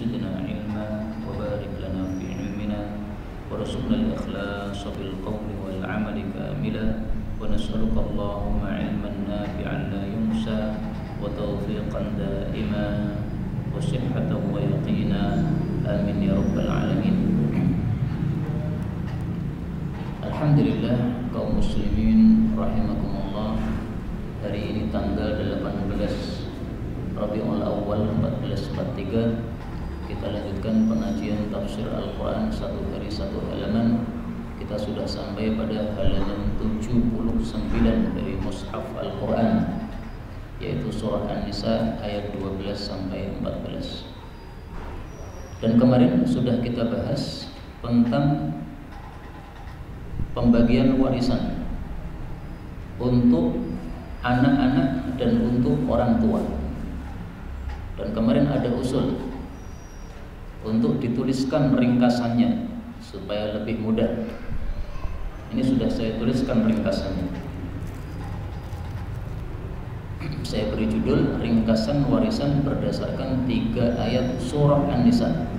زدنا علما وبارك لنا في علمنا وارزقنا الإخلاص بالقول والعمل كاملا ونسألك اللهم علما نافعا لا ينسى وتوفيقا دائما وصحة ويقينا آمين يا رب العالمين. Alhamdulillah kaum muslimin rahimakumullah, hari ini tanggal 18 Rabiul Awal 1443 kita lanjutkan pengajian tafsir Al-Quran satu hari satu halaman. Kita sudah sampai pada halaman 79 dari Mushaf Al-Quran, yaitu surah An-Nisa ayat 12 sampai 14. Dan kemarin sudah kita bahas tentang pembagian warisan untuk anak-anak dan untuk orang tua. Dan kemarin ada usul untuk dituliskan ringkasannya supaya lebih mudah. Ini sudah saya tuliskan ringkasannya. Saya beri judul ringkasan warisan berdasarkan 3 ayat surah An-Nisa,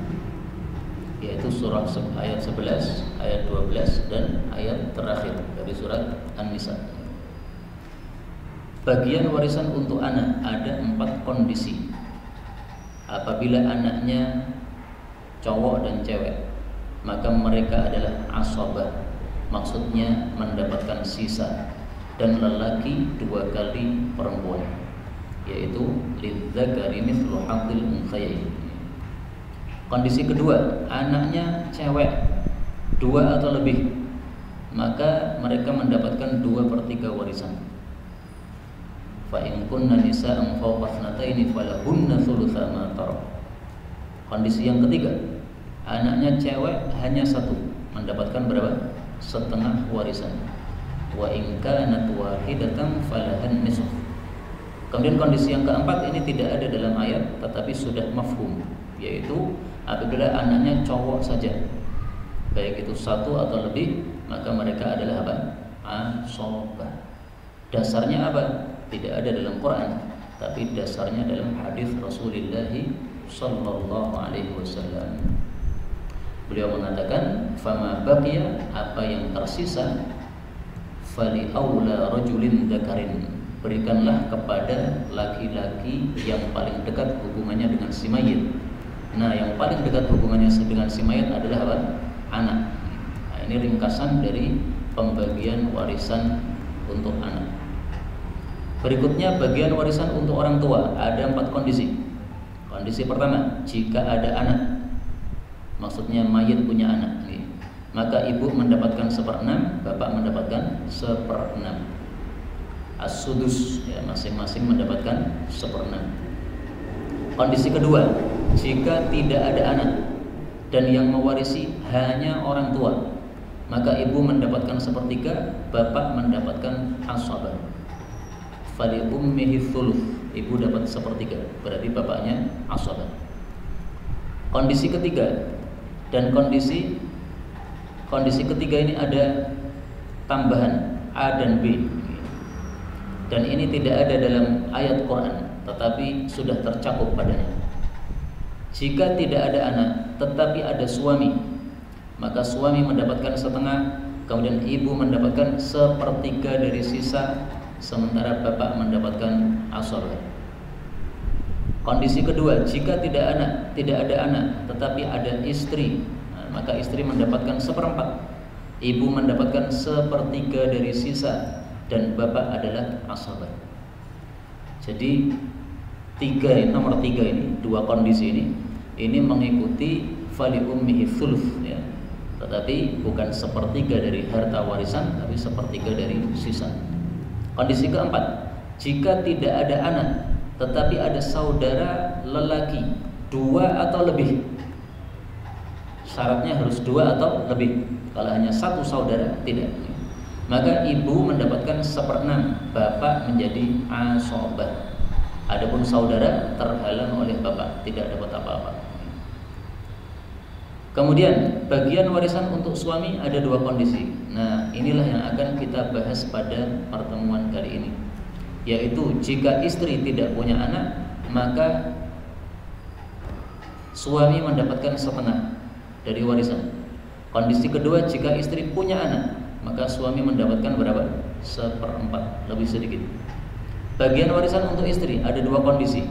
yaitu surah ayat 11, ayat 12 dan ayat terakhir dari surat An-Nisa. Bagian warisan untuk anak ada 4 kondisi. Apabila anaknya cowok dan cewek, maka mereka adalah asabah, maksudnya mendapatkan sisa, dan lelaki 2 kali perempuan, yaitu lidzakari mithlu hadzil unthayain. Kondisi kedua, anaknya cewek 2 atau lebih, maka mereka mendapatkan 2/3 warisan. Fa in kunna nisa'an fawqa thnataini falahunna thulutsa ma tarak. Kondisi yang ketiga, anaknya cewek hanya 1, mendapatkan berapa? Setengah warisan. Wa in kanat wahidatan falahan nisf. Kemudian kondisi yang keempat ini tidak ada dalam ayat tetapi sudah mafhum, yaitu apabila anaknya cowok saja, baik itu 1 atau lebih, maka mereka adalah apa? Asabah. Dasarnya apa? Tidak ada dalam Quran, tapi dasarnya dalam hadis Rasulullah sallallahu alaihi wasallam. Beliau mengatakan, "Fama baqiya," apa yang tersisa, "fali aula rajulin dzakarin," berikanlah kepada laki-laki yang paling dekat hubungannya dengan si mayit. Nah, yang paling dekat hubungannya dengan si mayit adalah apa? Anak. Nah, ini ringkasan dari pembagian warisan untuk anak. Berikutnya bagian warisan untuk orang tua, ada 4 kondisi. Kondisi pertama, jika ada anak, maksudnya mayit punya anak, maka ibu mendapatkan 1/6, bapak mendapatkan 1/6. As-sudus, ya, masing-masing mendapatkan 1/6. Kondisi kedua, jika tidak ada anak dan yang mewarisi hanya orang tua, maka ibu mendapatkan 1/3, bapak mendapatkan asabah. Fali ummihi thuluth, ibu dapat 1/3, berarti bapaknya asabah. Kondisi ketiga, dan kondisi ketiga ini ada tambahan A dan B, dan ini tidak ada dalam ayat Quran, tetapi sudah tercakup padanya. Jika tidak ada anak tetapi ada suami, maka suami mendapatkan 1/2, kemudian ibu mendapatkan 1/3 dari sisa, sementara bapak mendapatkan asabah. Kondisi kedua, jika tidak ada anak tetapi ada istri, maka istri mendapatkan 1/4, ibu mendapatkan 1/3 dari sisa, dan bapak adalah asabah. Jadi nomor 3 ini, 2 kondisi ini mengikuti fali ummihi thuluth, ya. Tetapi bukan 1/3 dari harta warisan, tapi 1/3 dari sisa. Kondisi keempat, jika tidak ada anak tetapi ada saudara lelaki 2 atau lebih. Syaratnya harus 2 atau lebih. Kalau hanya 1 saudara, tidak. Maka ibu mendapatkan 1/6, bapak menjadi asabah. Adapun saudara terhalang oleh bapak, tidak dapat apa-apa. Kemudian bagian warisan untuk suami ada 2 kondisi. Nah, inilah yang akan kita bahas pada pertemuan kali ini, yaitu jika istri tidak punya anak, maka suami mendapatkan setengah dari warisan. Kondisi kedua, jika istri punya anak, maka suami mendapatkan berapa? 1/4, lebih sedikit. Bagian warisan untuk istri ada dua kondisi.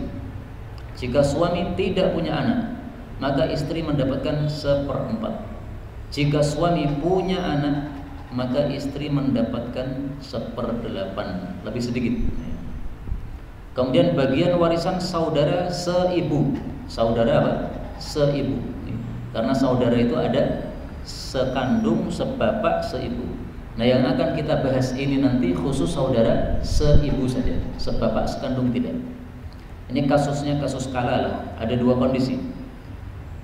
Jika suami tidak punya anak, maka istri mendapatkan 1/4. Jika suami punya anak, maka istri mendapatkan 1/8, lebih sedikit. Kemudian bagian warisan saudara seibu. Saudara apa? Seibu. Karena saudara itu ada sekandung, sebapak, seibu. Nah, yang akan kita bahas ini nanti khusus saudara seibu saja, sebapak sekandung tidak. Ini kasusnya kasus kalala. Ada dua kondisi.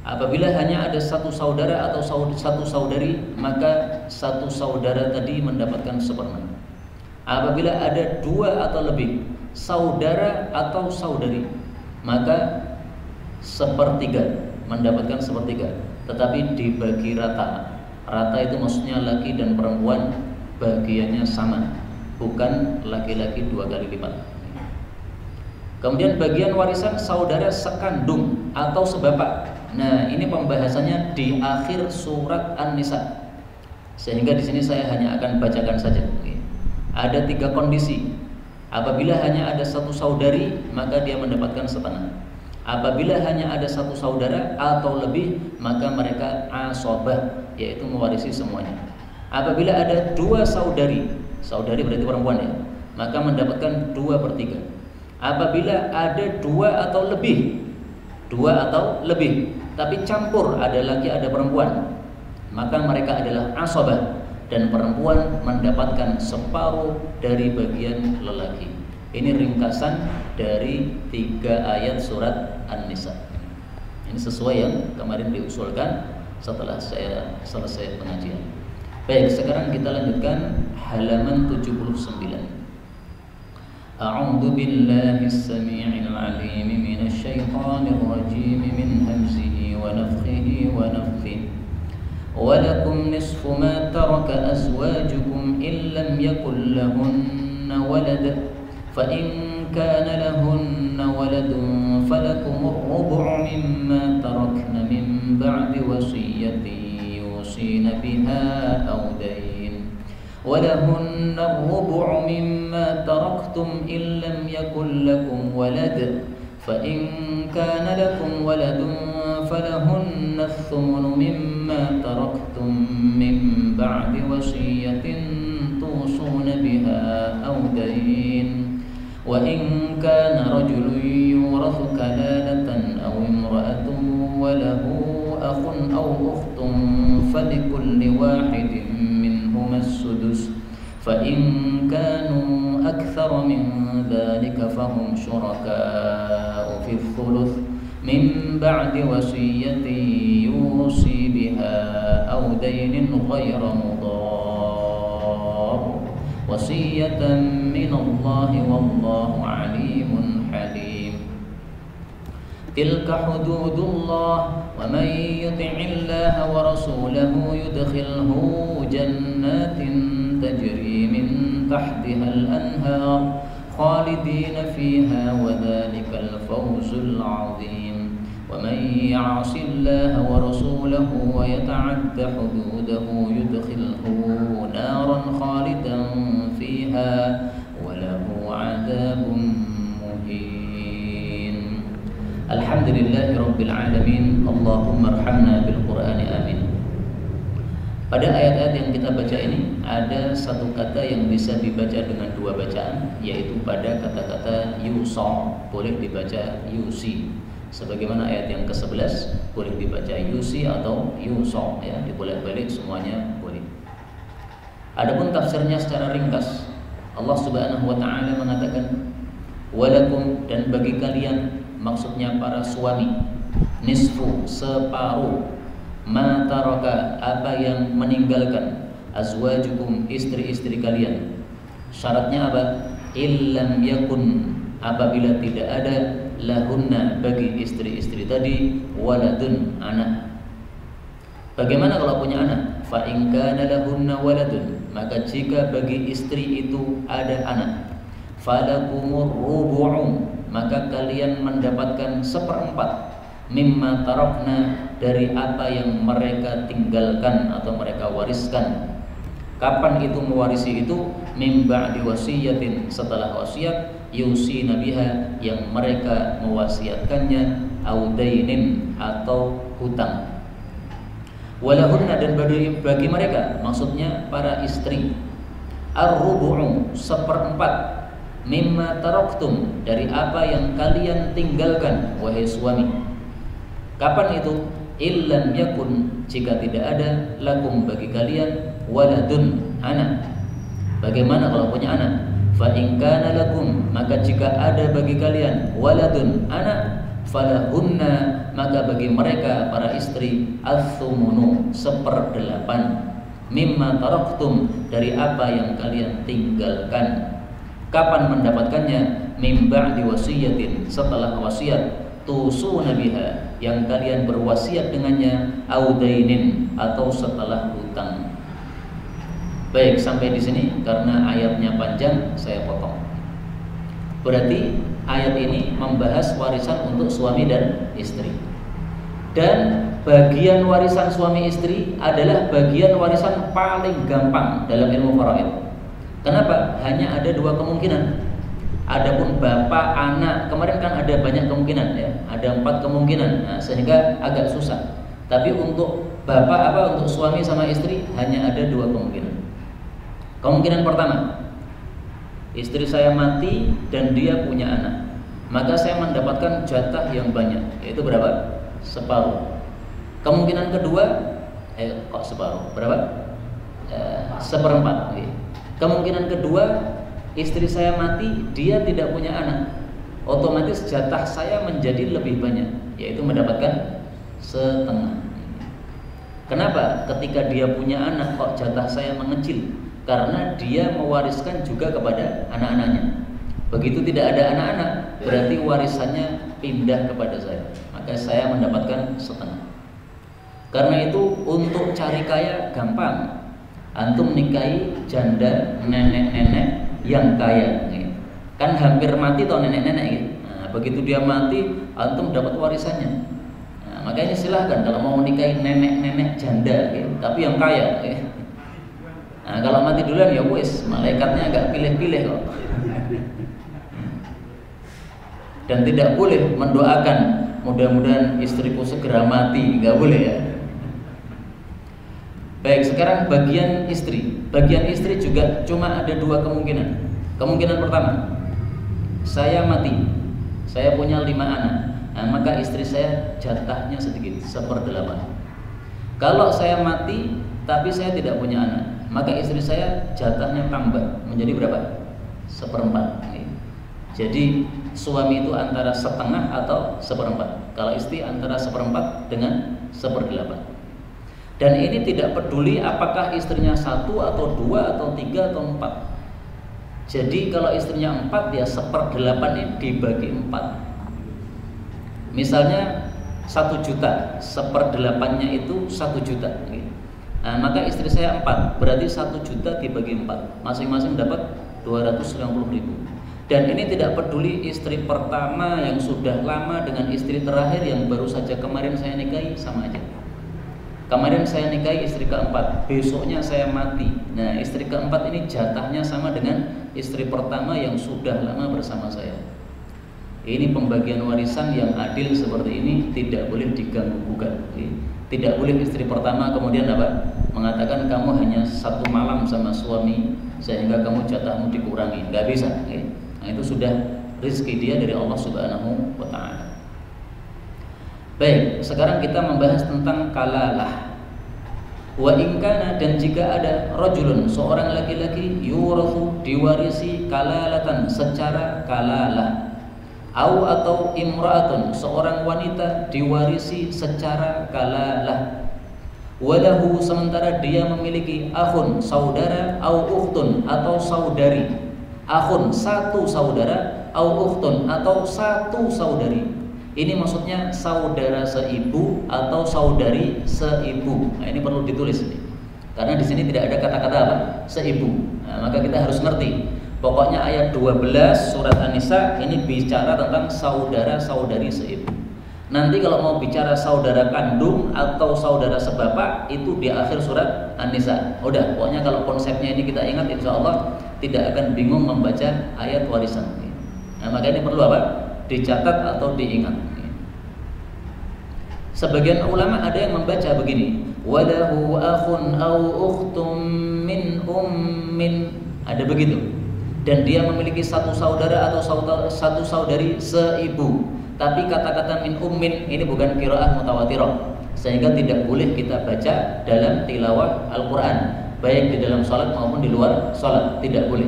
Apabila hanya ada satu saudara atau satu saudari, maka satu saudara tadi mendapatkan 1/4. Apabila ada dua atau lebih saudara atau saudari, maka 1/3, mendapatkan 1/3. Tetapi dibagi rata. Rata itu maksudnya laki dan perempuan bagiannya sama, bukan laki-laki 2 kali lipat. Kemudian bagian warisan saudara sekandung atau sebapak. Nah, ini pembahasannya di akhir surat An-Nisa. Sehingga di sini saya hanya akan bacakan saja. Ada 3 kondisi. Apabila hanya ada satu saudari, maka dia mendapatkan setengah. Apabila hanya ada satu saudara atau lebih, maka mereka asobah, yaitu mewarisi semuanya. Apabila ada 2 saudari, saudari berarti perempuan ya, maka mendapatkan 2/3. Apabila ada 2 atau lebih, tapi campur, ada laki ada perempuan, maka mereka adalah asobah, dan perempuan mendapatkan separuh dari bagian lelaki. Ini ringkasan dari 3 ayat surat An-Nisa. Ini sesuai yang kemarin diusulkan setelah saya selesai pengajian. Baik, sekarang kita lanjutkan halaman 79. A'udzu billahi as-sami'il 'alim minasy syaithanir rajim min hamzihi wa nafthihi wa nafthihi. Walakum nisfu ma taraka azwajukum in lam yakul lahunna walad fa in kana lahunna waladun falakum ar-rubu' mimma tarakna min ba'di wasiyatin yusina biha aw dayn ولهن الربع مما تركتم إن لم يكن لكم ولد فإن كان لكم ولد فلهن الثمن مما تركتم من بعد وصية توصون بها أو دين وإن كان رجل يورث كلالة أو امرأة وله أخ أو أخت فلكل واحد منهما السدس فإن كانوا أكثر من ذلك فهم شركاء في الثلث من بعد وصية يوصي بها أو دين غير مضار وصية من الله والله عليم حليم تلك حدود الله ومن يطع الله ورسوله يدخله جنات تجري من تحتها الأنهار خالدين فيها وذلك الفوز العظيم ومن يعص الله ورسوله ويتعد حدوده يدخله نارا خالدا فيها وله عذاب مهين. الحمد لله رب العالمين اللهم ارحمنا بالقرآن آمين. Pada ayat-ayat yang kita baca ini ada satu kata yang bisa dibaca dengan 2 bacaan, yaitu pada kata-kata yusa boleh dibaca yusi, sebagaimana ayat yang ke-11 boleh dibaca yusi atau yusa, ya, dibolak-balik semuanya boleh. Adapun tafsirnya secara ringkas, Allah Subhanahu wa taala mengatakan walakum, dan bagi kalian, maksudnya para suami, nisfu, separuh, ma taraka, apa yang meninggalkan, azwajukum, istri-istri kalian. Syaratnya apa? Illam yakun, apabila tidak ada, lahunna, bagi istri-istri tadi, waladun, anak. Bagaimana kalau punya anak? Fa in kana lahunna waladun, maka jika bagi istri itu ada anak, falakumur rubu'u, maka kalian mendapatkan 1/4 mimma tarakna, dari apa yang mereka tinggalkan atau mereka wariskan. Kapan itu mewarisi itu? Mim ba'di wasiyatin, setelah wasiat, yusina biha, yang mereka mewasiatkannya, audainin, atau hutang. Walahunna, dan bagi mereka, maksudnya para istri, ar-rubu'u, seperempat, mimma taraktum, dari apa yang kalian tinggalkan wahai suami. Kapan itu? Illam yakun, jika tidak ada, lakum, bagi kalian, waladun, anak. Bagaimana kalau punya anak? Fa in kana lakum, maka jika ada bagi kalian, waladun, anak, falahunna, maka bagi mereka para istri, athumunu, 1/8, mimma taraktum, dari apa yang kalian tinggalkan. Kapan mendapatkannya? Mim ba'di wasiyatin, setelah wasiat, tusuna biha, yang kalian berwasiat dengannya, audainin, atau setelah hutang. Baik, sampai di sini karena ayatnya panjang saya potong. Berarti ayat ini membahas warisan untuk suami dan istri. Dan bagian warisan suami istri adalah bagian warisan paling gampang dalam ilmu faraid. Kenapa? Hanya ada 2 kemungkinan. Adapun bapak, anak, kemarin kan ada banyak kemungkinan ya, ada 4 kemungkinan, nah, sehingga agak susah. Tapi untuk bapak untuk suami sama istri hanya ada 2 kemungkinan. Kemungkinan pertama, istri saya mati dan dia punya anak, maka saya mendapatkan jatah yang banyak, yaitu berapa? Separuh. Kemungkinan kedua, kok separuh? Berapa? 1/4. Kemungkinan kedua, istri saya mati, dia tidak punya anak, otomatis jatah saya menjadi lebih banyak, yaitu mendapatkan 1/2. Kenapa? Ketika dia punya anak kok jatah saya mengecil? Karena dia mewariskan juga kepada anak-anaknya. Begitu tidak ada anak-anak, berarti warisannya pindah kepada saya, maka saya mendapatkan 1/2. Karena itu untuk cari kaya gampang. Antum nikahi janda nenek-nenek yang kaya, kan hampir mati toh nenek-nenek gitu. Nah, begitu dia mati, antum dapat warisannya. Nah, makanya silahkan kalau mau nikahi nenek-nenek janda, gitu, tapi yang kaya. Gitu. Nah, kalau mati duluan ya wis, malaikatnya agak pilih-pilih kok. Dan tidak boleh mendoakan mudah-mudahan istriku segera mati, nggak boleh ya. Baik, sekarang bagian istri. Bagian istri juga cuma ada 2 kemungkinan. Kemungkinan pertama, saya mati, saya punya 5 anak, nah, maka istri saya jatahnya sedikit, 1/8. Kalau saya mati tapi saya tidak punya anak, maka istri saya jatahnya tambah menjadi berapa? 1/4. Jadi suami itu antara 1/2 atau 1/4. Kalau istri antara 1/4 dengan 1/8. Dan ini tidak peduli apakah istrinya 1 atau 2 atau 3 atau 4. Jadi kalau istrinya 4, ya 1/8 ini dibagi 4. Misalnya 1 juta, 1/8-nya itu 1 juta. Nah, maka istri saya 4, berarti 1 juta dibagi 4, masing-masing dapat 250.000. Dan ini tidak peduli istri pertama yang sudah lama dengan istri terakhir yang baru saja kemarin saya nikahi, sama aja. Kemarin saya nikahi istri keempat, besoknya saya mati. Nah, istri keempat ini jatahnya sama dengan istri pertama yang sudah lama bersama saya. Ini pembagian warisan yang adil seperti ini tidak boleh diganggu gugat. Tidak boleh istri pertama kemudian mengatakan kamu hanya 1 malam sama suami sehingga kamu jatahmu dikurangi. Nggak bisa. Nah, itu sudah rezeki dia dari Allah Subhanahu wa Ta'ala. Baik, sekarang kita membahas tentang kalalah. Wa ingkana, dan jika ada rajulun, seorang laki-laki, yurathu, diwarisi kalalatan, secara kalalah. Atau imra'atun, seorang wanita diwarisi secara kalalah. Walahu, sementara dia memiliki akhun, saudara, au ukhtun, atau saudari. Akhun, 1 saudara, au ukhtun, atau 1 saudari. Ini maksudnya saudara seibu atau saudari seibu. Nah, ini perlu ditulis ini. Karena di sini tidak ada kata-kata apa? Seibu. Nah, maka kita harus ngerti. Pokoknya ayat 12 surat An-Nisa ini bicara tentang saudara-saudari seibu. Nanti kalau mau bicara saudara kandung atau saudara sebapak itu di akhir surat An-Nisa. Udah, pokoknya kalau konsepnya ini kita ingat, insya Allah tidak akan bingung membaca ayat warisan. Nah, maka ini perlu apa? Dicatat atau diingat. Sebagian ulama ada yang membaca begini, walahu akhun au ukhtum min ummin, ada begitu. Dan dia memiliki satu saudara atau satu saudari seibu. Tapi kata-kata min ummin ini bukan qiraah mutawatirah, sehingga tidak boleh kita baca dalam tilawah Al-Quran, baik di dalam sholat maupun di luar sholat, tidak boleh.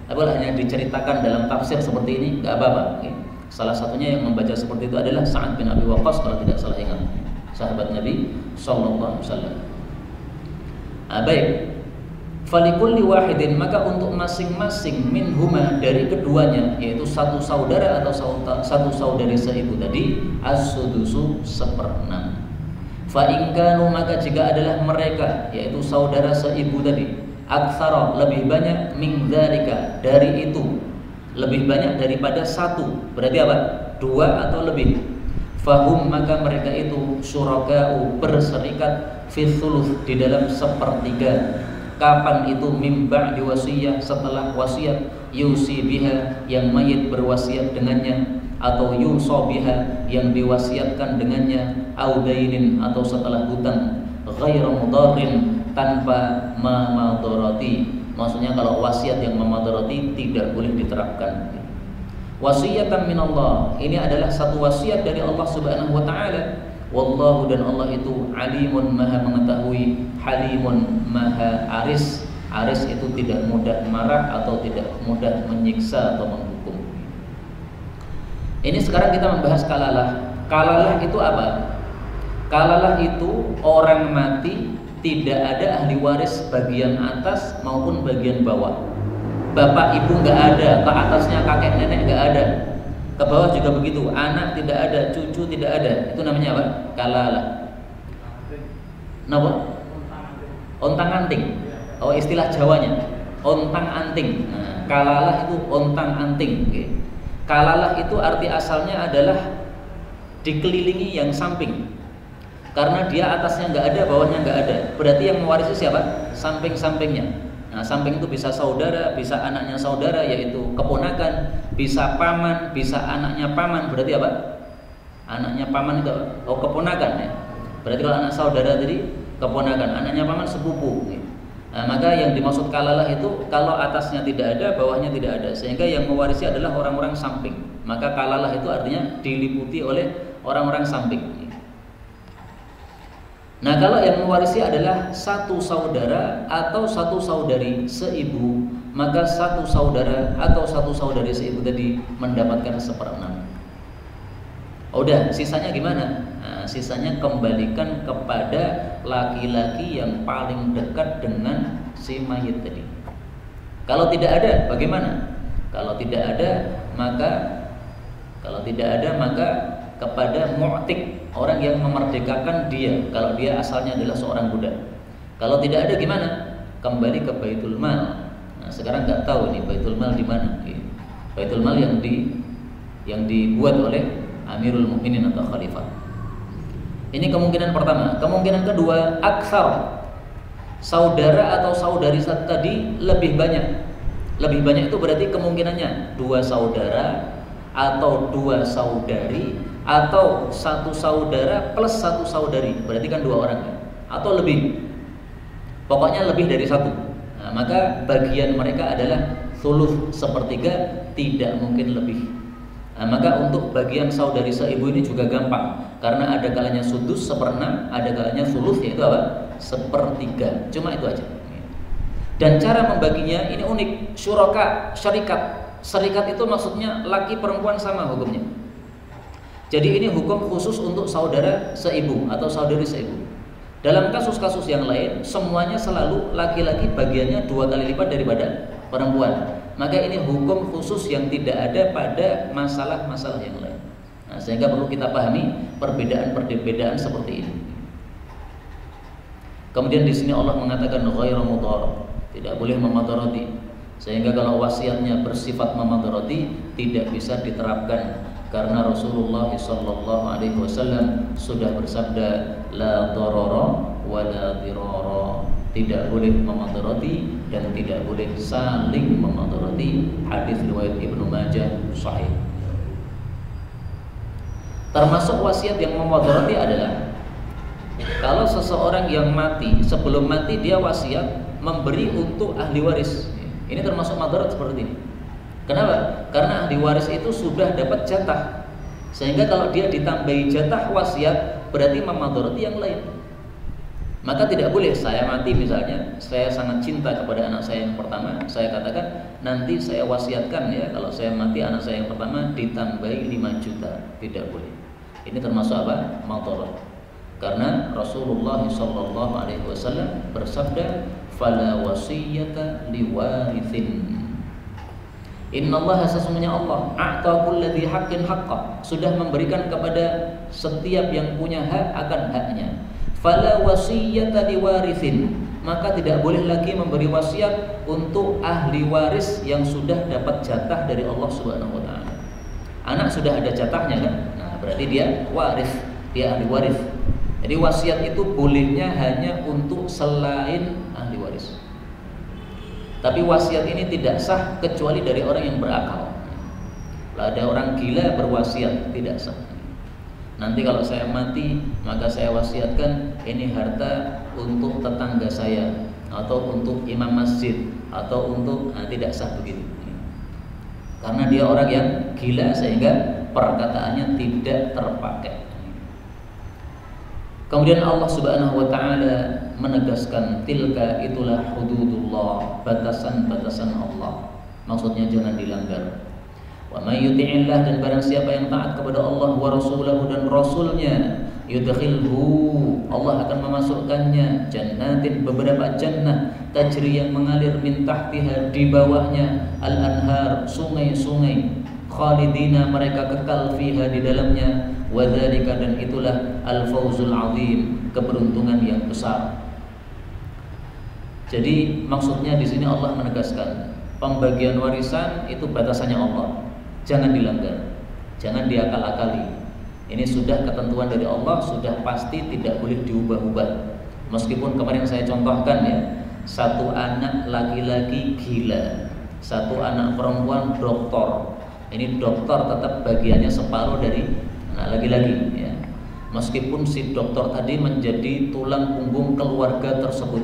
Apabila hanya diceritakan dalam tafsir seperti ini, nggak apa-apa. Salah satunya yang membaca seperti itu adalah Sa'ad bin Abi Waqqas kalau tidak salah ingat, sahabat Nabi Sallallahu Alaihi Wasallam. Baik, falikulli wahidin, maka untuk masing-masing minhuma dari keduanya, yaitu satu saudara atau satu saudari seibu tadi, as-sudusu 1/6. Fa in kanu, maka jika adalah mereka, yaitu saudara seibu tadi, aktsara, lebih banyak, min dzalika, dari itu, lebih banyak daripada satu, berarti apa? 2 atau lebih. Fahum, maka mereka itu syuraka'u, berserikat, fi thuluth, di dalam 1/3. Kapan itu? Mim ba'di wasiyah, setelah wasiat, yusi biha, yang mayit berwasiat dengannya, atau yuso biha, yang diwasiatkan dengannya, audainin, atau setelah hutang, ghairu mudarin, tanpa mamadorati. Maksudnya kalau wasiat yang mamadorati tidak boleh diterapkan. Wasiatan minallah, ini adalah satu wasiat dari Allah Subhanahu wa taala. Wallahu, dan Allah itu alimun, maha mengetahui, halimun, maha aris. Aris itu tidak mudah marah atau tidak mudah menyiksa atau menghukum. Ini sekarang kita membahas kalalah. Kalalah itu apa? Kalalah itu orang mati, tidak ada ahli waris bagian atas maupun bagian bawah. Bapak ibu nggak ada, ke atasnya kakek nenek nggak ada, ke bawah juga begitu, anak tidak ada, cucu tidak ada. Itu namanya apa? Kalalah. Napa? Ontang anting. Oh, istilah Jawanya, ontang anting. Nah, kalalah itu ontang anting. Okay. Kalalah itu arti asalnya adalah dikelilingi yang samping. Karena dia atasnya nggak ada, bawahnya nggak ada. Berarti yang mewarisi siapa? Samping-sampingnya. Nah, samping itu bisa saudara, bisa anaknya saudara, yaitu keponakan, bisa paman, bisa anaknya paman. Berarti apa? Anaknya paman itu oh keponakan ya. Berarti kalau anak saudara tadi keponakan, anaknya paman sepupu. Nah, maka yang dimaksud kalalah itu kalau atasnya tidak ada, bawahnya tidak ada, sehingga yang mewarisi adalah orang-orang samping. Maka kalalah itu artinya diliputi oleh orang-orang samping. Nah, kalau yang mewarisi adalah satu saudara atau satu saudari seibu, maka satu saudara atau satu saudari seibu tadi mendapatkan 1/6. Udah, sisanya gimana? Nah, sisanya kembalikan kepada laki-laki yang paling dekat dengan si mayit tadi. Kalau tidak ada, bagaimana? Kalau tidak ada, maka kepada mu'tik, orang yang memerdekakan dia, kalau dia asalnya adalah seorang budak. Kalau tidak ada gimana? Kembali ke Baitul Mal. Nah, sekarang nggak tahu nih Baitul Mal di mana. Baitul Mal yang dibuat oleh Amirul Mukminin atau Khalifah. Ini kemungkinan pertama. Kemungkinan kedua, aksar, saudara atau saudari tadi lebih banyak. Lebih banyak itu berarti kemungkinannya 2 saudara atau 2 saudari atau 1 saudara plus 1 saudari, berarti kan 2 orang ya? Atau lebih, pokoknya lebih dari 1. Nah, maka bagian mereka adalah thuluth 1/3, tidak mungkin lebih. Nah, maka untuk bagian saudari seibu ini juga gampang, karena ada kalanya sudus 1/6, ada kalanya thuluth, yaitu apa? 1/3, cuma itu aja. Dan cara membaginya ini unik, syuraka, syarikat. Syarikat itu maksudnya laki perempuan sama hukumnya. Jadi ini hukum khusus untuk saudara seibu atau saudari seibu. Dalam kasus-kasus yang lain, semuanya selalu laki-laki bagiannya 2 kali lipat daripada perempuan. Maka ini hukum khusus yang tidak ada pada masalah-masalah yang lain. Nah, sehingga perlu kita pahami perbedaan-perbedaan seperti ini. Kemudian di sini Allah mengatakan ghairu mudhar, tidak boleh memadarati. Sehingga kalau wasiatnya bersifat memadarati, tidak bisa diterapkan. karena Rasulullah SAW sudah bersabda, la darara wa la dirara, tidak boleh memadarati dan tidak boleh saling memadarati. Hadis riwayat Ibnu Majah sahih. Termasuk wasiat yang memadarati adalah kalau seseorang yang mati, sebelum mati dia wasiat memberi untuk ahli waris. Ini termasuk madarat seperti ini. Kenapa? Karena ahli waris itu sudah dapat jatah, sehingga kalau dia ditambahi jatah wasiat berarti memadarati yang lain. Maka tidak boleh saya mati misalnya, saya sangat cinta kepada anak saya yang pertama, saya katakan nanti saya wasiatkan ya, kalau saya mati anak saya yang pertama ditambahi 5 juta. Tidak boleh. Ini termasuk apa? Madarat. Karena Rasulullah SAW bersabda, fala wasiyata liwarithin. Innallaha, sesungguhnya Allah, a'ta kulli haqqin haqqah, sudah memberikan kepada setiap yang punya hak akan haknya. Fala wasiyata liwarithin, maka tidak boleh lagi memberi wasiat untuk ahli waris yang sudah dapat jatah dari Allah Subhanahu wa taala. Anak sudah ada jatahnya kan? Nah, berarti dia waris, dia ahli waris. Jadi wasiat itu bolehnya hanya untuk selain ahli waris. Tapi wasiat ini tidak sah kecuali dari orang yang berakal. Kalau ada orang gila berwasiat, tidak sah. Nanti kalau saya mati, maka saya wasiatkan ini harta untuk tetangga saya, atau untuk imam masjid, atau untuk tidak sah begitu. Karena dia orang yang gila sehingga perkataannya tidak terpakai. Kemudian Allah Subhanahu wa taala menegaskan, tilka, itulah hududullah, batasan-batasan Allah. Maksudnya jangan dilanggar. Wa may yuti'illah, dan barang siapa yang taat kepada Allah wa rasulahu, dan rasulnya, yudkhilhu, Allah akan memasukkannya jannatin, beberapa jannah, tajri, yang mengalir, min tahtiha, di bawahnya, al-anhar, sungai-sungai, khalidina, mereka kekal, fiha, di dalamnya, wadzalika, dan itulah al-fawzul azim, keberuntungan yang besar. Jadi maksudnya di sini Allah menegaskan pembagian warisan itu batasannya Allah, jangan dilanggar, jangan diakal-akali. Ini sudah ketentuan dari Allah, sudah pasti tidak boleh diubah-ubah. Meskipun kemarin saya contohkan ya, satu anak laki-laki gila, satu anak perempuan doktor. Ini doktor tetap bagiannya separuh dari anak laki-laki ya. Meskipun si dokter tadi menjadi tulang punggung keluarga tersebut,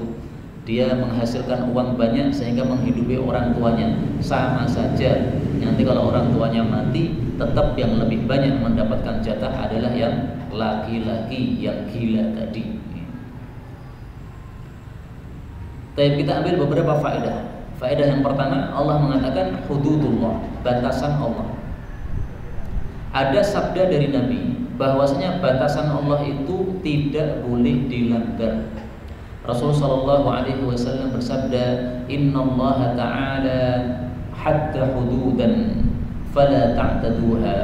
dia menghasilkan uang banyak sehingga menghidupi orang tuanya, sama saja nanti kalau orang tuanya mati, tetap yang lebih banyak mendapatkan jatah adalah yang laki-laki yang gila tadi. Tapi kita ambil beberapa faedah. Faedah yang pertama, Allah mengatakan hududullah, batasan Allah. Ada sabda dari Nabi bahwasanya batasan Allah itu tidak boleh dilanggar. Rasulullah SAW bersabda, Innallaha ta'ala hatta hududan fala ta'taduha.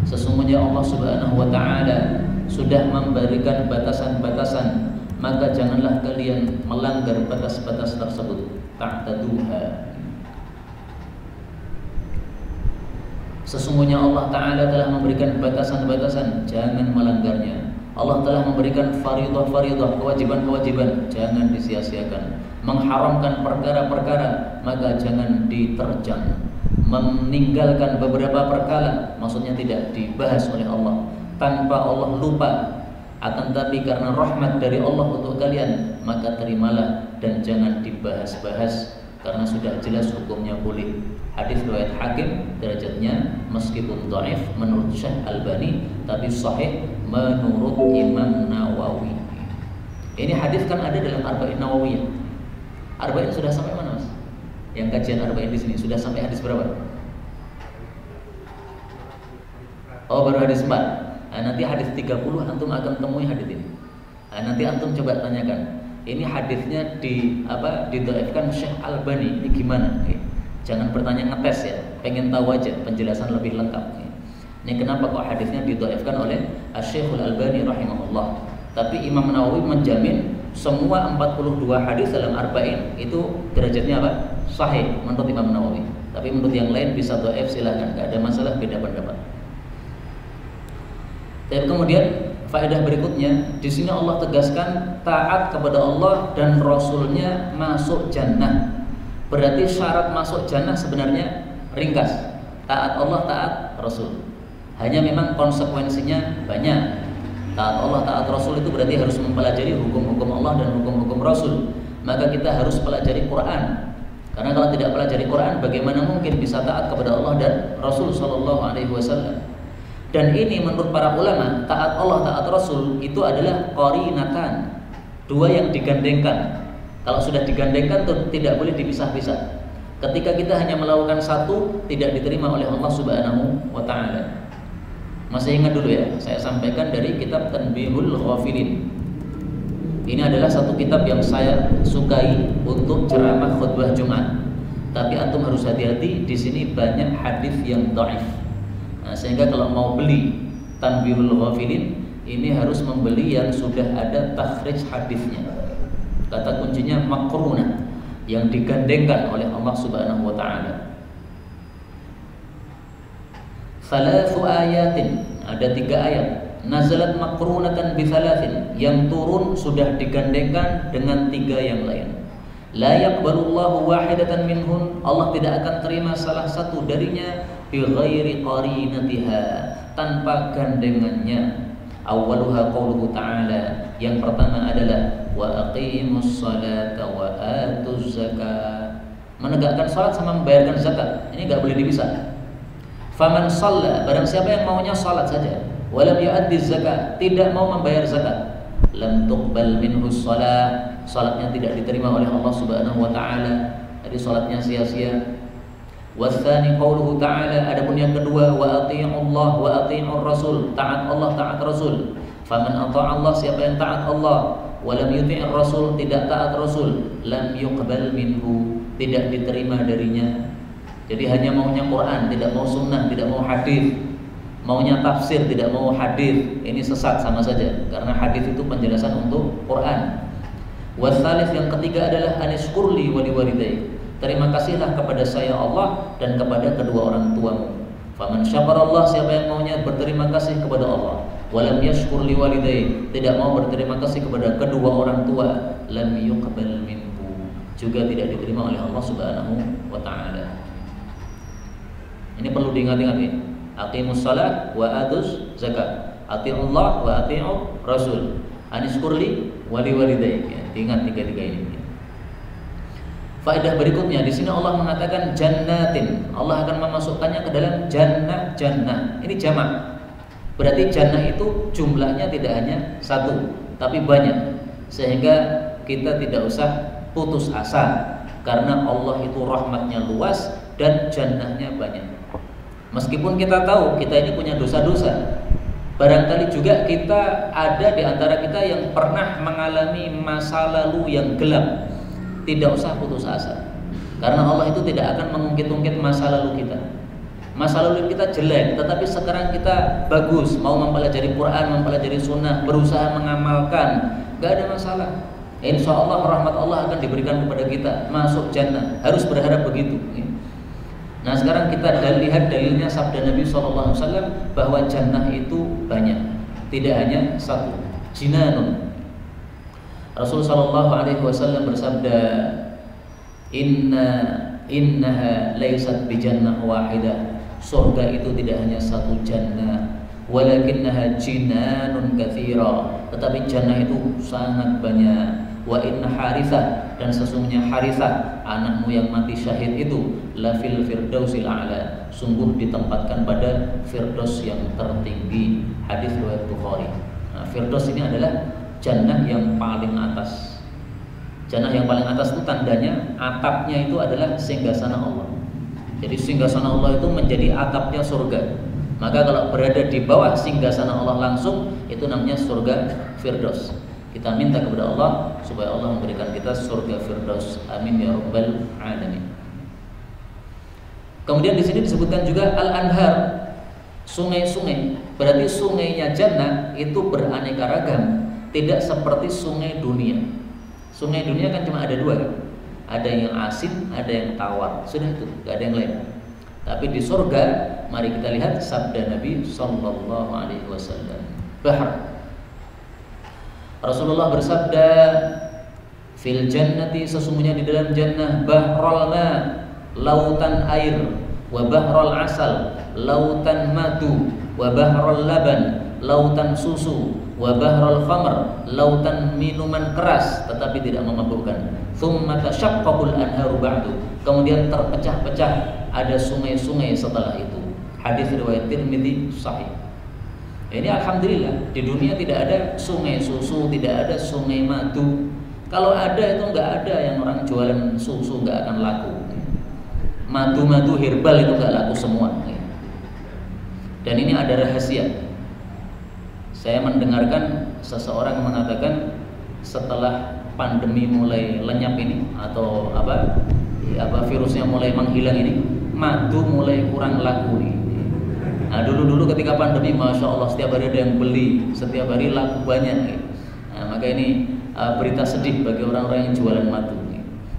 Sesungguhnya Allah Subhanahu wa ta'ala sudah memberikan batasan-batasan, maka janganlah kalian melanggar batas-batas tersebut. Ta'taduha. Sesungguhnya Allah Ta'ala telah memberikan batasan-batasan, jangan melanggarnya. Allah telah memberikan faridah-faridah, kewajiban-kewajiban, jangan disia-siakan. Mengharamkan perkara-perkara, maka jangan diterjang. Meninggalkan beberapa perkara, maksudnya tidak dibahas oleh Allah, tanpa Allah lupa. Akan tapi karena rahmat dari Allah untuk kalian, maka terimalah dan jangan dibahas-bahas, karena sudah jelas hukumnya boleh. Hadis riwayat Hakim, derajatnya meskipun dhaif menurut Syekh Albani, tapi sahih menurut Imam Nawawi. Ini hadis kan ada dalam Arba'in Nawawiyah. Arba'in sudah sampai mana, Mas? Yang kajian Arba'in di sini sudah sampai hadis berapa? Oh, baru hadis 4. Nah, nanti hadis 30 antum akan temui hadis ini. Nah, nanti antum coba tanyakan, ini hadisnya didhaifkan Syekh Albani, ini gimana? Jangan bertanya ngetes ya, pengen tahu aja penjelasan lebih lengkap. Ini kenapa kok hadisnya didhaifkan oleh Syekh Al-Albani rahimahullah. Tapi Imam Nawawi menjamin semua 42 hadis dalam Arba'in itu derajatnya apa? Sahih menurut Imam Nawawi. Tapi menurut yang lain bisa dhaif, silahkan, gak ada masalah, beda pendapat. Dan kemudian faedah berikutnya, di sini Allah tegaskan taat kepada Allah dan Rasulnya masuk jannah. Berarti syarat masuk jannah sebenarnya ringkas, taat Allah, taat Rasul. Hanya memang konsekuensinya banyak. Taat Allah, taat Rasul itu berarti harus mempelajari hukum-hukum Allah dan hukum-hukum Rasul. Maka kita harus pelajari Quran. Karena kalau tidak pelajari Quran, bagaimana mungkin bisa taat kepada Allah dan Rasul Shallallahu Alaihi Wasallam? Dan ini menurut para ulama, taat Allah, taat Rasul itu adalah qarinatan, dua yang digandengkan. Kalau sudah digandengkan itu tidak boleh dipisah-pisah. Ketika kita hanya melakukan satu, tidak diterima oleh Allah Subhanahu wa Ta'ala. Masih ingat dulu ya, saya sampaikan dari kitab Tanbihul Ghafilin. Ini adalah satu kitab yang saya sukai untuk ceramah khutbah Jumat. Tapi antum harus hati-hati, di sini banyak hadis yang dhaif. Nah, sehingga kalau mau beli Tanbihul Ghafilin, ini harus membeli yang sudah ada takhrij hadisnya. Kata kuncinya makrunah, yang digandengkan oleh Allah Subhanahu wa Ta'ala. Thalathu ayatin, ada 3 ayat. Nazalat makrunatan bi thalathin, yang turun sudah digandengkan dengan 3 yang lain. La yaqbalullahu wahidatan minhun, Allah tidak akan terima salah satu darinya bi ghairi qarinatiha, tanpa gandengannya. Awwaluha qauluhu ta'ala, yang pertama adalah wa aqimus salata wa atuz zakat, menegakkan salat sama membayarkan zakat. Ini enggak boleh dipisah. Faman shalla, barang siapa yang maunya salat saja, walam yu'addi zakat, tidak mau membayar zakat, lam tuqbal minhu shalah, salatnya tidak diterima oleh Allah Subhanahu wa Ta'ala. Jadi salatnya sia-sia. Watsani qauluhu ta'ala, adapun yang kedua, wa atii'ullah wa atii'ur rasul, taat Allah, taat Rasul. Faman ata'a Allah, siapa yang taat Allah, walam yuti'ir rasul, tidak taat Rasul, lam yuqbal minhu, tidak diterima darinya. Jadi hanya maunya Quran, tidak mau sunnah, tidak mau hadis, maunya tafsir, tidak mau hadis, ini sesat sama saja. Karena hadis itu penjelasan untuk Quran. Wasalis, yang ketiga adalah anishkurli wali walidayk, terima kasihlah kepada saya Allah dan kepada kedua orang tuamu. Faman syakarallah, siapa yang maunya berterima kasih kepada Allah, walam yashkur li walidayk, tidak mau berterima kasih kepada kedua orang tua, lam yuqbal minhu, juga tidak diterima oleh Allah Subhanahu wa Ta'ala. Ini perlu diingat-ingat ya. Aqimus shalah wa atuz zakat, ati'ullah wa ati'ur rasul, anishkurli wali walidayk, ya, ingat 3 ini. Faedah berikutnya, di sini Allah mengatakan jannatin, Allah akan memasukkannya ke dalam jannah. Ini jamak. Berarti jannah itu jumlahnya tidak hanya 1, tapi banyak. Sehingga kita tidak usah putus asa, karena Allah itu rahmatnya luas dan jannahnya banyak. Meskipun kita tahu kita ini punya dosa-dosa, barangkali juga kita ada di antara kita yang pernah mengalami masa lalu yang gelap. Tidak usah putus asa, karena Allah itu tidak akan mengungkit-ungkit masa lalu kita. Masa lalu kita jelek, tetapi sekarang kita bagus, mau mempelajari Quran, mempelajari sunnah, berusaha mengamalkan, gak ada masalah. Insya Allah rahmat Allah akan diberikan kepada kita, masuk jannah. Harus berharap begitu. Nah, sekarang kita lihat dalilnya sabda Nabi SAW bahwa jannah itu banyak, tidak hanya 1. Jinanun. Rasul SAW bersabda, innaha laysat bi jannah wahidah, surga itu tidak hanya 1 jannah, walakinnaha jinanun katsira, tetapi jannah itu sangat banyak. Wa inna Harithah, dan sesungguhnya Harithah, anakmu yang mati syahid itu, la fil firdausil a'la, sungguh ditempatkan pada firdaus yang tertinggi. Hadis riwayat Bukhari. Nah, firdaus ini adalah jannah yang paling atas. Jannah yang paling atas itu tandanya atapnya itu adalah singgasana Allah. Jadi singgasana Allah itu menjadi atapnya surga. Maka kalau berada di bawah singgasana Allah langsung, itu namanya surga firdaus. Kita minta kepada Allah supaya Allah memberikan kita surga firdaus. Amin ya rabbal alamin. Kemudian di sini disebutkan juga al-anhar, sungai-sungai. Berarti sungainya jannah itu beraneka ragam, tidak seperti sungai dunia. Sungai dunia kan cuma ada 2, ada yang asin, ada yang tawar. Sudah itu, gak ada yang lain. Tapi di surga, mari kita lihat sabda Nabi sallallahu alaihi wasallam. bahr. Rasulullah bersabda, fil jannati, sesungguhnya di dalam jannah, bahrul ma, lautan air, wa bahrul asal, lautan madu, wa bahrul laban, lautan susu, wa bahrul khamr, lautan minuman keras tetapi tidak memabukkan. Tsumma tashaqqaqul anharu ba'du, kemudian terpecah-pecah ada sungai-sungai setelah itu. Hadis riwayat Tirmidzi sahih. Ini alhamdulillah di dunia tidak ada sungai susu, tidak ada sungai madu. Kalau ada itu nggak ada yang orang jualan susu, nggak akan laku. Madu-madu herbal itu nggak laku semua. Dan ini ada rahasia. Saya mendengarkan seseorang mengatakan setelah pandemi mulai lenyap ini atau apa virusnya mulai menghilang ini, madu mulai kurang laku nih. Nah dulu ketika pandemi, masya Allah setiap hari ada yang beli, setiap hari laku banyak. Nah, maka ini berita sedih bagi orang-orang yang jualan madu.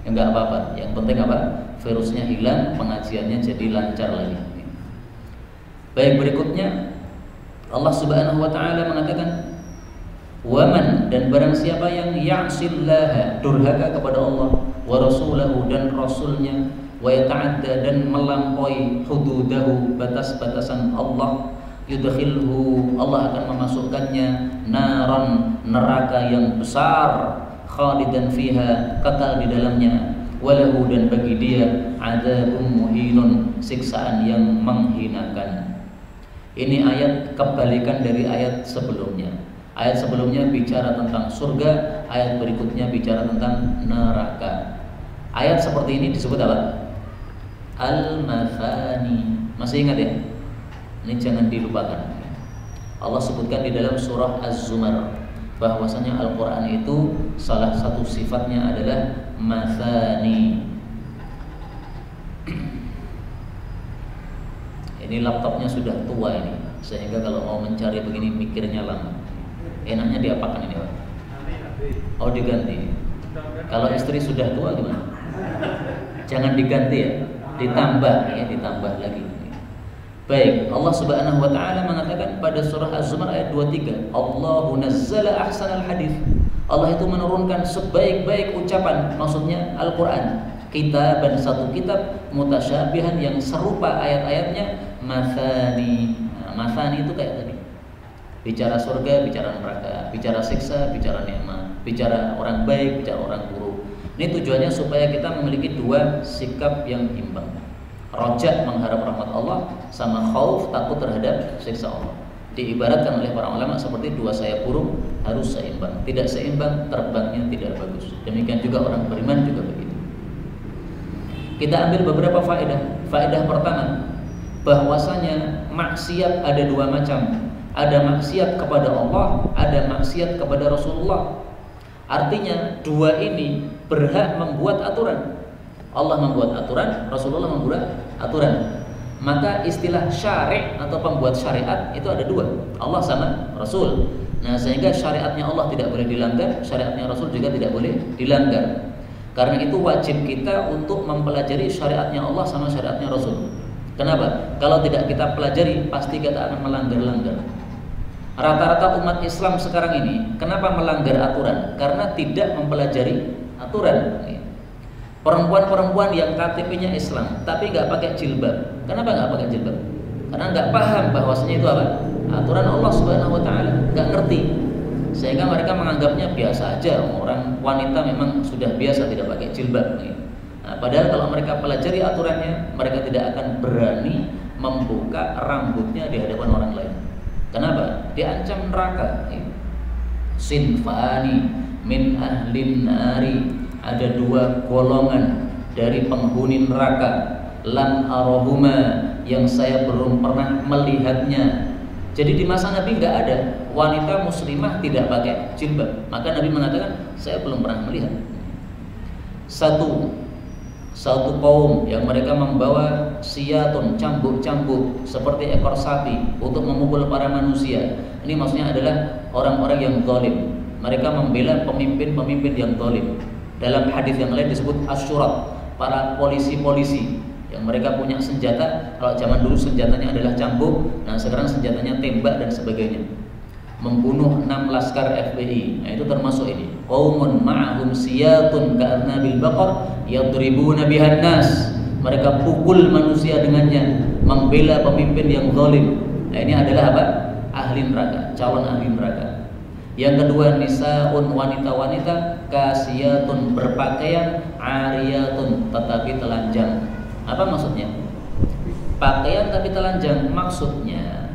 Ya nggak apa-apa, yang penting apa? Virusnya hilang, pengajiannya jadi lancar lagi. Baik, berikutnya Allah Subhanahu wa taala mengatakan, waman, dan barang siapa yang ya'sillaha, durhaka kepada Allah, wa rasulahu, dan rasulnya, wa yata'adda, dan melampaui hududahu, batas-batasan Allah, yudkhilhu, Allah akan memasukkannya naran, neraka yang besar, khalidan fiha, kekal di dalamnya, walahu, dan bagi dia adzabun muhinun, siksaan yang menghinakan. Ini ayat kebalikan dari ayat sebelumnya. Ayat sebelumnya bicara tentang surga, ayat berikutnya bicara tentang neraka. Ayat seperti ini disebut apa? Al-Mathani. Masih ingat ya? Ini jangan dilupakan. Allah sebutkan di dalam surah Az-Zumar bahwasanya Al-Quran itu salah satu sifatnya adalah Mathani. Ini laptopnya sudah tua ini, sehingga kalau mau mencari begini mikirnya lama. Enaknya diapakan ini, Pak? Oh, diganti. Kalau istri sudah tua gimana? Jangan diganti ya, ditambah lagi. Baik, Allah Subhanahu wa taala mengatakan pada surah Az-Zumar ayat 23, Allahu nazzala ahsanal hadits. Allah itu menurunkan sebaik-baik ucapan, maksudnya Al-Qur'an. Kitaban, satu kitab, mutasyabihan, yang serupa ayat-ayatnya, mathani. Nah, mathani itu kayak tadi. Bicara surga, bicara neraka, bicara siksa, bicara nikmat, bicara orang baik, bicara orang buruk. Ini tujuannya supaya kita memiliki dua sikap yang imbang. Rojak, mengharap rahmat Allah, sama khauf, takut terhadap siksa Allah. Diibaratkan oleh para ulama seperti dua sayap burung, harus seimbang. Tidak seimbang, terbangnya tidak bagus. Demikian juga orang beriman juga begitu. Kita ambil beberapa faedah. Faedah pertama, bahwasanya maksiat ada dua macam. Ada maksiat kepada Allah, ada maksiat kepada Rasulullah. Artinya dua ini berhak membuat aturan. Allah membuat aturan, Rasulullah membuat aturan. Maka istilah syari' atau pembuat syariat itu ada dua, Allah sama Rasul. Nah, sehingga syariatnya Allah tidak boleh dilanggar, syariatnya Rasul juga tidak boleh dilanggar. Karena itu wajib kita untuk mempelajari syariatnya Allah sama syariatnya Rasul. Kenapa? Kalau tidak kita pelajari, pasti kita akan melanggar-langgar. Rata-rata umat Islam sekarang ini kenapa melanggar aturan? Karena tidak mempelajari aturan. Perempuan-perempuan yang KTP-nya Islam tapi nggak pakai jilbab. Kenapa nggak pakai jilbab? Karena nggak paham bahwasanya itu apa? Aturan Allah Subhanahu Wa Taala, nggak ngerti. Sehingga mereka menganggapnya biasa aja. Orang wanita memang sudah biasa tidak pakai jilbab. Nah, padahal kalau mereka pelajari aturannya, mereka tidak akan berani membuka rambutnya di hadapan orang lain. Kenapa? Diancam neraka. Sinfani min ahlin nari, ada dua golongan dari penghuni neraka. Lam arohuma, yang saya belum pernah melihatnya. Jadi di masa Nabi nggak ada wanita muslimah tidak pakai jilbab. Maka Nabi mengatakan saya belum pernah melihat. Satu kaum yang mereka membawa siyatun, cambuk-cambuk seperti ekor sapi untuk memukul para manusia. Ini maksudnya adalah orang-orang yang zalim. Mereka membela pemimpin-pemimpin yang zalim. Dalam hadis yang lain disebut asyurat, para polisi-polisi yang mereka punya senjata. Kalau zaman dulu senjatanya adalah cambuk, nah sekarang senjatanya tembak dan sebagainya. membunuh 6 laskar FBI. Nah, itu termasuk ini. Qaumun ma'ahum siyatun ka'arnabil baqar yadribuna bihan nas. Mereka pukul manusia dengannya, membela pemimpin yang zalim. Nah, ini adalah apa? Ahli neraka, calon ahli neraka. Yang kedua, nisaun, wanita-wanita kasiyatun, berpakaian, ariyatun, tetapi telanjang. Apa maksudnya? Pakaian tapi telanjang, maksudnya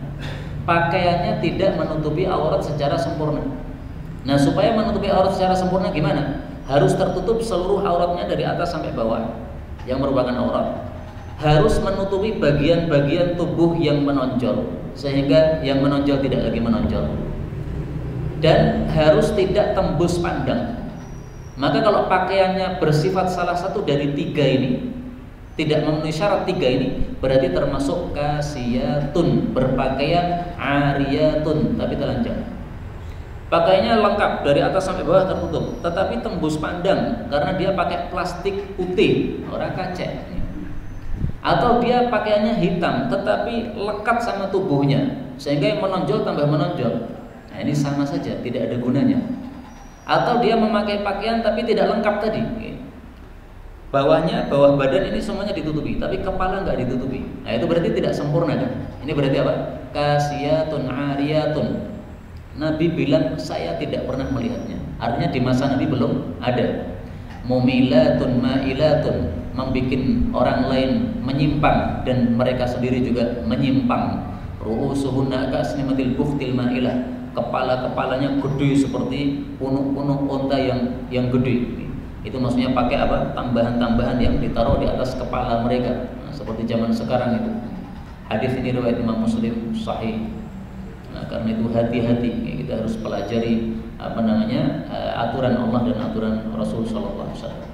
pakaiannya tidak menutupi aurat secara sempurna. Nah, supaya menutupi aurat secara sempurna gimana? Harus tertutup seluruh auratnya dari atas sampai bawah yang merupakan aurat. Harus menutupi bagian-bagian tubuh yang menonjol, sehingga yang menonjol tidak lagi menonjol. Dan harus tidak tembus pandang. Maka kalau pakaiannya bersifat salah satu dari 3 ini, tidak memenuhi syarat 3 ini, berarti termasuk kasiyatun, berpakaian, ariyatun, tapi telanjang. Pakaiannya lengkap dari atas sampai bawah tertutup, tetapi tembus pandang karena dia pakai plastik putih, orang kaca. Atau dia pakaiannya hitam, tetapi lekat sama tubuhnya, sehingga yang menonjol tambah menonjol. Nah, ini sama saja, tidak ada gunanya. Atau dia memakai pakaian tapi tidak lengkap tadi. Bawahnya, bawah badan ini semuanya ditutupi, tapi kepala nggak ditutupi. Nah, itu berarti tidak sempurna kan? Ini berarti apa? Kasiyatun ariyatun. Nabi bilang saya tidak pernah melihatnya. Artinya di masa Nabi belum ada. Mumilatun ma'ilatun, membikin orang lain menyimpang dan mereka sendiri juga menyimpang. Ru'usuhunna ka'asnimatil bukhtil ma'ilah. Kepala-kepalanya gede seperti punuk-punuk unta yang gede. Itu maksudnya pakai apa? Tambahan-tambahan yang ditaruh di atas kepala mereka. Nah, seperti zaman sekarang itu. Hadis ini riwayat Imam Muslim sahih. Nah, karena itu hati-hati, kita harus pelajari aturan Allah dan aturan Rasul sallallahu alaihi wasallam.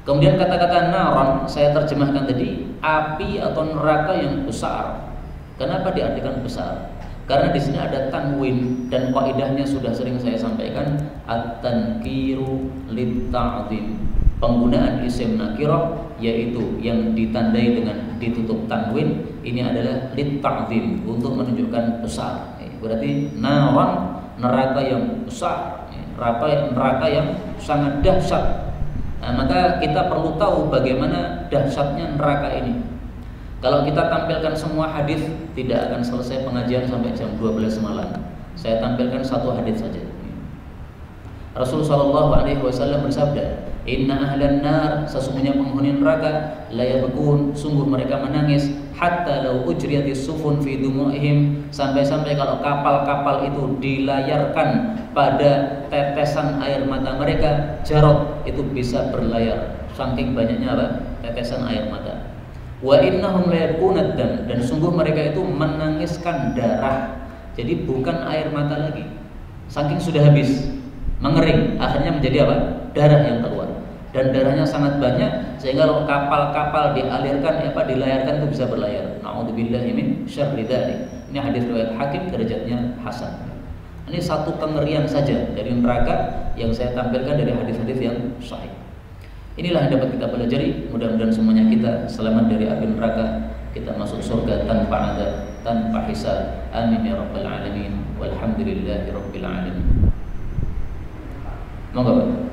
Kemudian kata-kata naron saya terjemahkan tadi api atau neraka yang besar. Kenapa diartikan besar? Karena di sini ada tanwin dan kaidahnya sudah sering saya sampaikan, at-tankiru lit-ta'dhim. Penggunaan isim nakirah yaitu yang ditandai dengan ditutup tanwin ini adalah lit-ta'dhim, untuk menunjukkan besar. Berarti naran, neraka yang besar, neraka yang sangat dahsyat. Nah, maka kita perlu tahu bagaimana dahsyatnya neraka ini. Kalau kita tampilkan semua hadis, tidak akan selesai pengajian sampai jam 12 malam. Saya tampilkan satu hadis saja. Rasul sallallahu alaihi wasallam bersabda, "Inna ahlan nar, sesungguhnya penghuni neraka, la yabkun, sungguh mereka menangis, hatta law ujriyatis sufun fi dumu'ihim, sampai-sampai kalau kapal-kapal itu dilayarkan pada tetesan air mata mereka, jarot, itu bisa berlayar, saking banyaknya apa? Tetesan air mata. Wa innahum la yabkunad dam, dan sungguh mereka itu menangiskan darah. Jadi bukan air mata lagi. Saking sudah habis, mengering, akhirnya menjadi apa? Darah yang keluar. Dan darahnya sangat banyak sehingga kalau kapal-kapal dialirkan dilayarkan itu bisa berlayar. Nauzubillahi min syarri dzalik. Ini hadis riwayat Hakim, derajatnya hasan. Ini satu kengerian saja dari neraka yang saya tampilkan dari hadis-hadis yang sahih. Inilah yang dapat kita pelajari. Mudah-mudahan semuanya kita selamat dari api neraka, kita masuk surga tanpa adab, tanpa hisab. Amin ya rabbal alamin. Walhamdulillahi rabbil alamin. Monggo.